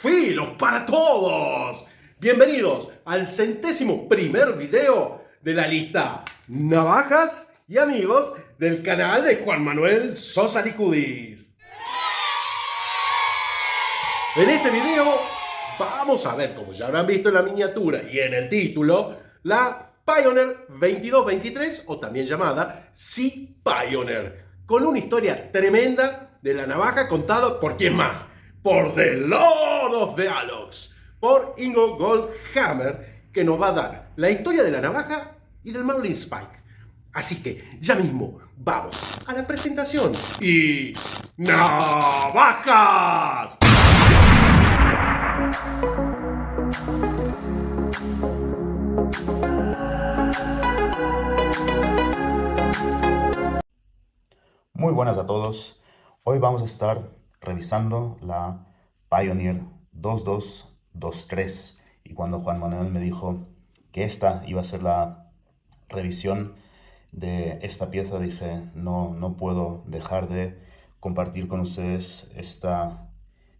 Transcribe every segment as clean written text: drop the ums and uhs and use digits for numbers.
filos para todos. Bienvenidos al 100º video de la lista Navajas y Amigos del canal de Juan Manuel Sosa Licudis. En este video vamos a ver, como ya habrán visto en la miniatura y en el título, la Pioneer 2223 o también llamada Sea Pioneer, con una historia tremenda de la navaja contada por ¿quién más? Por The Lord of the Alox, por Ingo Goldhammer, que nos va a dar la historia de la navaja y del Marlin Spike. Así que ya mismo vamos a la presentación y ¡navajas! Muy buenas a todos. Hoy vamos a estar revisando la Pioneer 2223 y cuando Juan Manuel me dijo que esta iba a ser la revisión de esta pieza, dije no puedo dejar de compartir con ustedes esta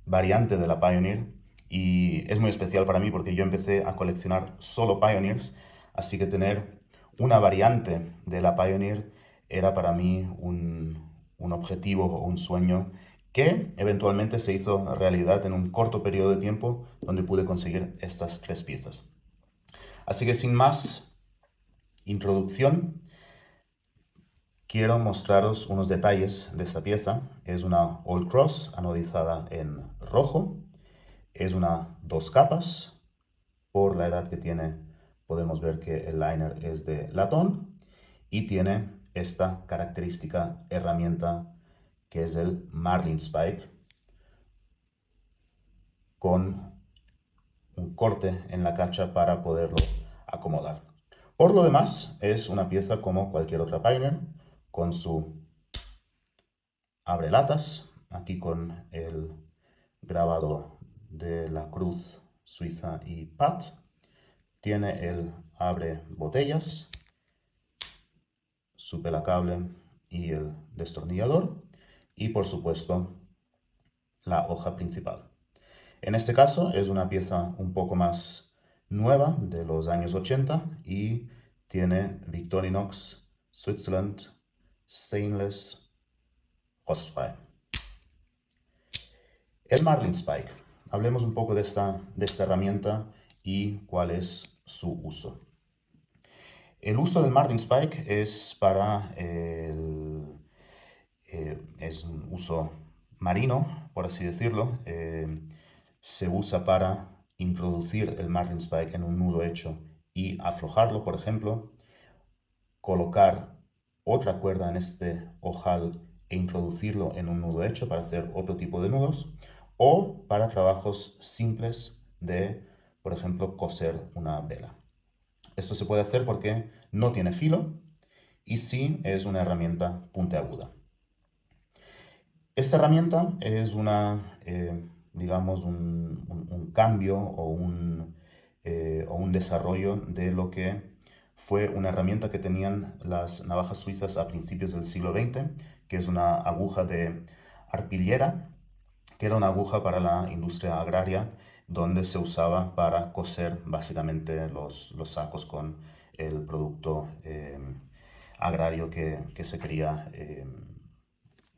variante de la Pioneer, y es muy especial para mí porque yo empecé a coleccionar solo Pioneers, así que tener una variante de la Pioneer era para mí un objetivo o un sueño que eventualmente se hizo realidad en un corto periodo de tiempo donde pude conseguir estas tres piezas. Así que sin más introducción, quiero mostraros unos detalles de esta pieza. Es una All Cross anodizada en rojo. Es una 2 capas. Por la edad que tiene, podemos ver que el liner es de latón y tiene esta característica herramienta que es el Marlin Spike con un corte en la cacha para poderlo acomodar. Por lo demás, es una pieza como cualquier otra Pioneer, con su abrelatas, aquí con el grabado de la cruz suiza y Pat. Tiene el abre botellas, su pelacable y el destornillador, y por supuesto la hoja principal. En este caso es una pieza un poco más nueva, de los años 80, y tiene Victorinox Switzerland Stainless Rostfrei. El Marlin Spike. Hablemos un poco de esta herramienta y cuál es su uso. El uso del Marlin Spike es para es un uso marino, por así decirlo. Se usa para introducir el Marlin Spike en un nudo hecho y aflojarlo, por ejemplo, colocar otra cuerda en este ojal e introducirlo en un nudo hecho para hacer otro tipo de nudos, o para trabajos simples de, por ejemplo, coser una vela. Esto se puede hacer porque no tiene filo y sí es una herramienta puntiaguda. Esta herramienta es digamos, un cambio o un desarrollo de lo que fue una herramienta que tenían las navajas suizas a principios del siglo XX, que es una aguja de arpillera, que era una aguja para la industria agraria, donde se usaba para coser básicamente los sacos con el producto agrario que se quería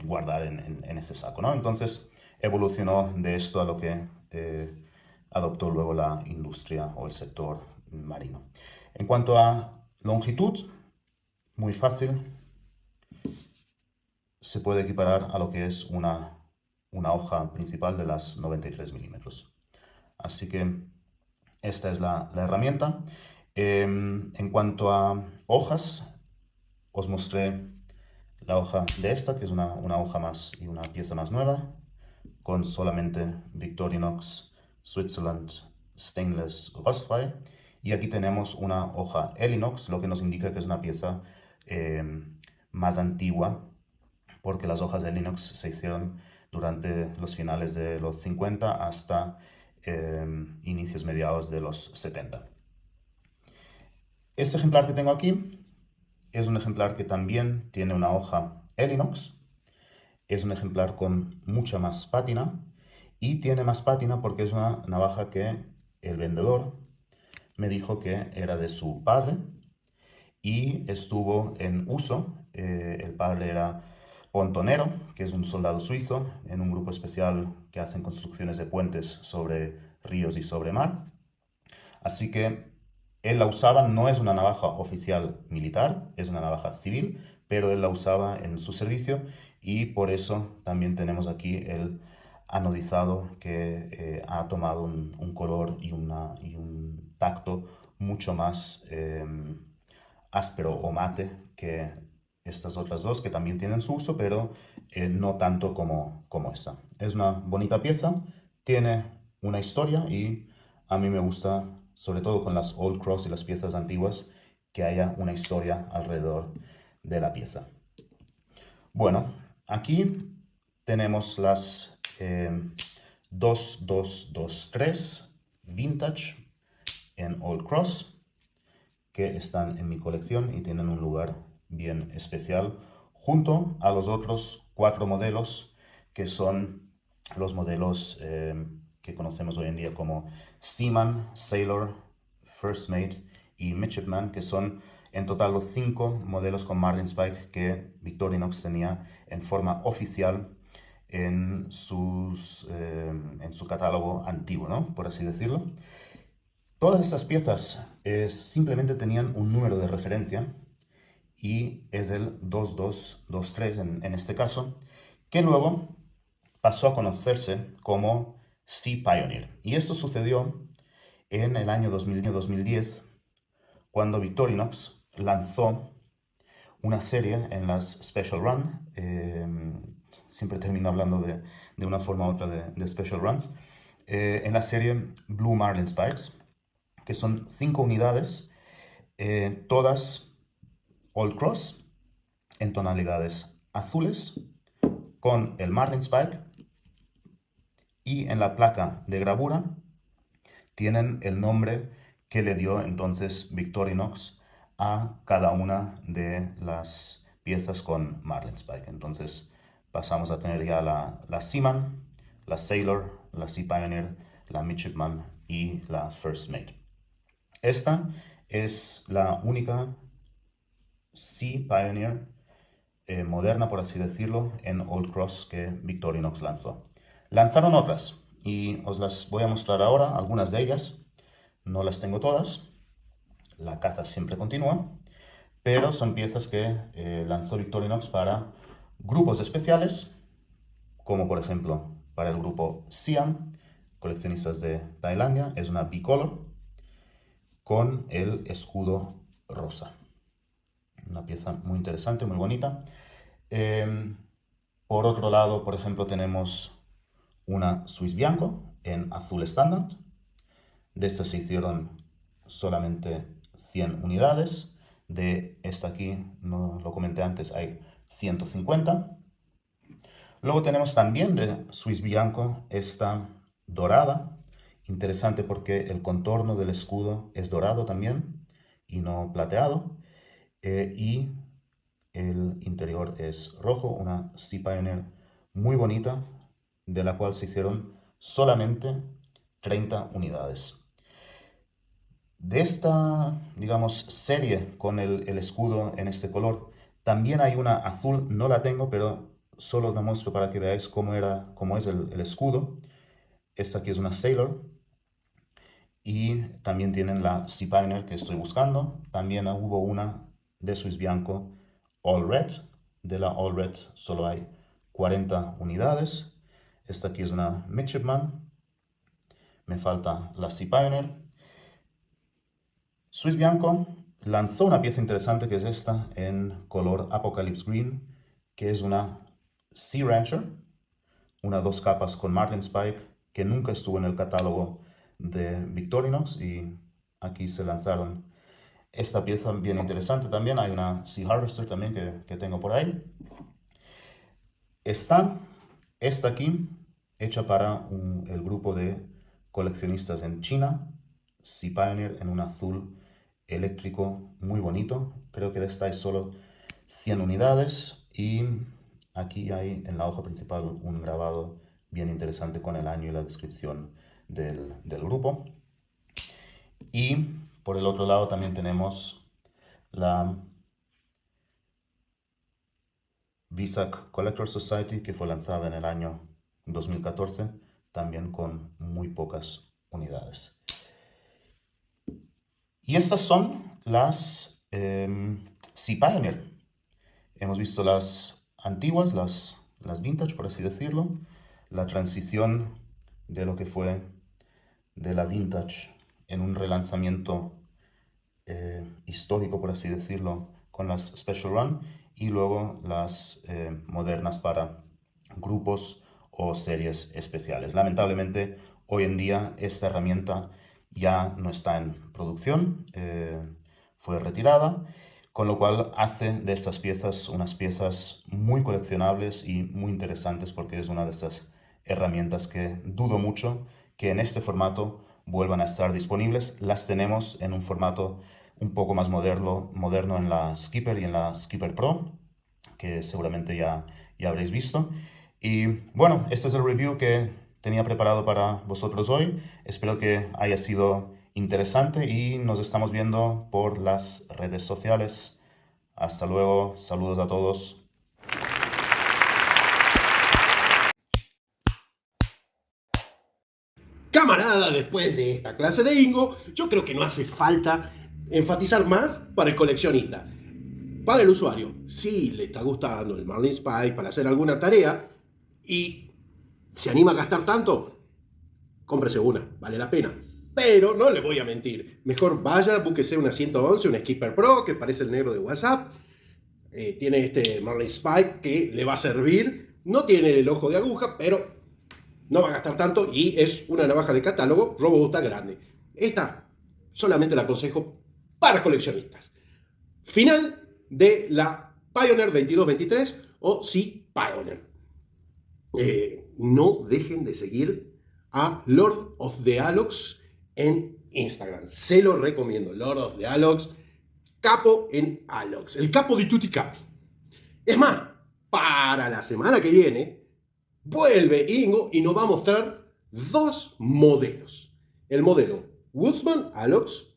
guardar en ese saco, ¿no? Entonces evolucionó de esto a lo que adoptó luego la industria o el sector marino. En cuanto a longitud, muy fácil, se puede equiparar a lo que es una hoja principal de las 93 milímetros. Así que esta es la herramienta. En cuanto a hojas, os mostré la hoja de esta, que es una hoja más y una pieza más nueva, con solamente Victorinox Switzerland Stainless Rostfrei. Y aquí tenemos una hoja Elinox, lo que nos indica que es una pieza más antigua, porque las hojas Elinox se hicieron durante los finales de los 50 hasta inicios mediados de los 70. Este ejemplar que tengo aquí es un ejemplar que también tiene una hoja Elinox. Es un ejemplar con mucha más pátina y tiene más pátina porque es una navaja que el vendedor me dijo que era de su padre y estuvo en uso. El padre era pontonero, que es un soldado suizo, en un grupo especial que hacen construcciones de puentes sobre ríos y sobre mar. Así que él la usaba, no es una navaja oficial militar, es una navaja civil, pero él la usaba en su servicio y por eso también tenemos aquí el anodizado que ha tomado un color y un tacto mucho más áspero o mate que estas otras dos que también tienen su uso, pero no tanto como esta. Es una bonita pieza, tiene una historia y a mí me gusta, sobre todo con las Old Cross y las piezas antiguas, que haya una historia alrededor de la pieza. Bueno, aquí tenemos las 2223 Vintage en Old Cross, que están en mi colección y tienen un lugar bien especial, junto a los otros 4 modelos que son los modelos que conocemos hoy en día como Seaman, Sailor, First Mate y Midshipman, que son en total los 5 modelos con Marlin Spike que Victorinox tenía en forma oficial en su catálogo antiguo, ¿no? Por así decirlo. Todas estas piezas simplemente tenían un número de referencia y es el 2223 en este caso, que luego pasó a conocerse como Sea Pioneer. Y esto sucedió en el año 2010, cuando Victorinox lanzó una serie en las Special Run. Siempre termino hablando de una forma u otra de Special Runs. En la serie Blue Marlin Spikes, que son 5 unidades, todas All Cross, en tonalidades azules, con el Marlin Spike, y en la placa de gravura tienen el nombre que le dio entonces Victorinox a cada una de las piezas con Marlin Spike. Entonces pasamos a tener ya la Seaman, la Sailor, la Sea Pioneer, la Midshipman y la First Mate. Esta es la única Sea Pioneer moderna, por así decirlo, en Old Cross que Victorinox lanzó. Lanzaron otras y os las voy a mostrar ahora, algunas de ellas. No las tengo todas, la caza siempre continúa, pero son piezas que lanzó Victorinox para grupos especiales, como por ejemplo para el grupo Siam, coleccionistas de Tailandia. Es una bicolor con el escudo rosa. Una pieza muy interesante, muy bonita. Por otro lado, por ejemplo, tenemos una Swiss Bianco en azul estándar. De estas se hicieron solamente 100 unidades. De esta aquí, no lo comenté antes, hay 150. Luego tenemos también de Swiss Bianco esta dorada. Interesante porque el contorno del escudo es dorado también y no plateado. Y el interior es rojo, una Sea Pioneer muy bonita, de la cual se hicieron solamente 30 unidades. De esta, digamos, serie con el escudo en este color, también hay una azul, no la tengo, pero solo os la muestro para que veáis cómo es el escudo. Esta aquí es una Sailor. Y también tienen la Sea Pioneer que estoy buscando. También hubo una de Swiss Bianco All Red. De la All Red solo hay 40 unidades. Esta aquí es una Midshipman. Me falta la Sea Pioneer. Swiss Bianco lanzó una pieza interesante que es esta en color Apocalypse Green, que es una Sea Rancher, una 2 capas con Marlin Spike, que nunca estuvo en el catálogo de Victorinox y aquí se lanzaron esta pieza bien interesante también. Hay una Sea Harvester también que tengo por ahí. Está esta aquí, hecha para el grupo de coleccionistas en China, Sea Pioneer en un azul eléctrico muy bonito. Creo que de esta hay solo 100 unidades y aquí hay en la hoja principal un grabado bien interesante con el año y la descripción del grupo. Y por el otro lado también tenemos la Visac Collector Society, que fue lanzada en el año 2014, también con muy pocas unidades. Y estas son las Sea Pioneer. Hemos visto las antiguas, las vintage, por así decirlo, la transición de lo que fue de la vintage en un relanzamiento histórico, por así decirlo, con las Special Run, y luego las modernas para grupos o series especiales. Lamentablemente, hoy en día esta herramienta ya no está en producción, fue retirada, con lo cual hace de estas piezas unas piezas muy coleccionables y muy interesantes, porque es una de estas herramientas que dudo mucho que en este formato vuelvan a estar disponibles. Las tenemos en un formato un poco más moderno en la Skipper y en la Skipper Pro, que seguramente ya habréis visto. Y bueno, este es el review que tenía preparado para vosotros hoy. Espero que haya sido interesante y nos estamos viendo por las redes sociales. Hasta luego, saludos a todos. Camarada, después de esta clase de Ingo, yo creo que no hace falta enfatizar más para el coleccionista. Para el usuario, si le está gustando el Marlin Spike para hacer alguna tarea y se anima a gastar tanto, cómprese una, vale la pena. Pero no le voy a mentir, mejor vaya, búsquese una 111, una Skipper Pro, que parece el negro de WhatsApp. Tiene este Marlin Spike que le va a servir, no tiene el ojo de aguja, pero no va a gastar tanto y es una navaja de catálogo robusta, grande. Esta solamente la aconsejo para coleccionistas. Final de la Pioneer 2223 o Sea Pioneer. No dejen de seguir a Lord of the Alox en Instagram. Se lo recomiendo. Lord of the Alox, capo en Alox. El capo de Tutti Capi. Es más, para la semana que viene vuelve Ingo y nos va a mostrar dos modelos. El modelo Woodsman Alox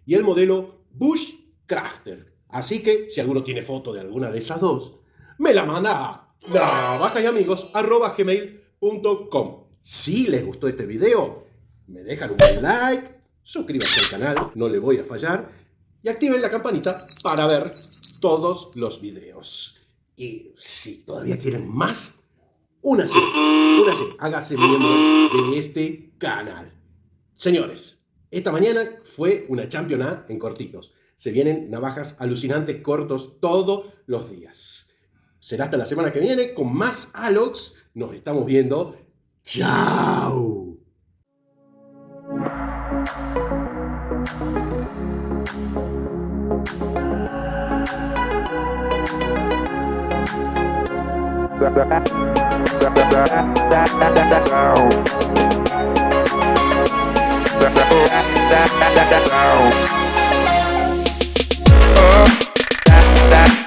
y el modelo Bushcrafter. Así que si alguno tiene foto de alguna de esas dos, me la manda a navajayamigos@gmail.com. Si les gustó este video, me dejan un buen like, suscríbanse al canal, no le voy a fallar, y activen la campanita para ver todos los videos. Y si todavía quieren más, únase, hágase miembro de este canal. Señores, esta mañana fue una Champion A en cortitos. Se vienen navajas alucinantes cortos todos los días. Será hasta la semana que viene con más Alox. Nos estamos viendo. ¡Chao! Down.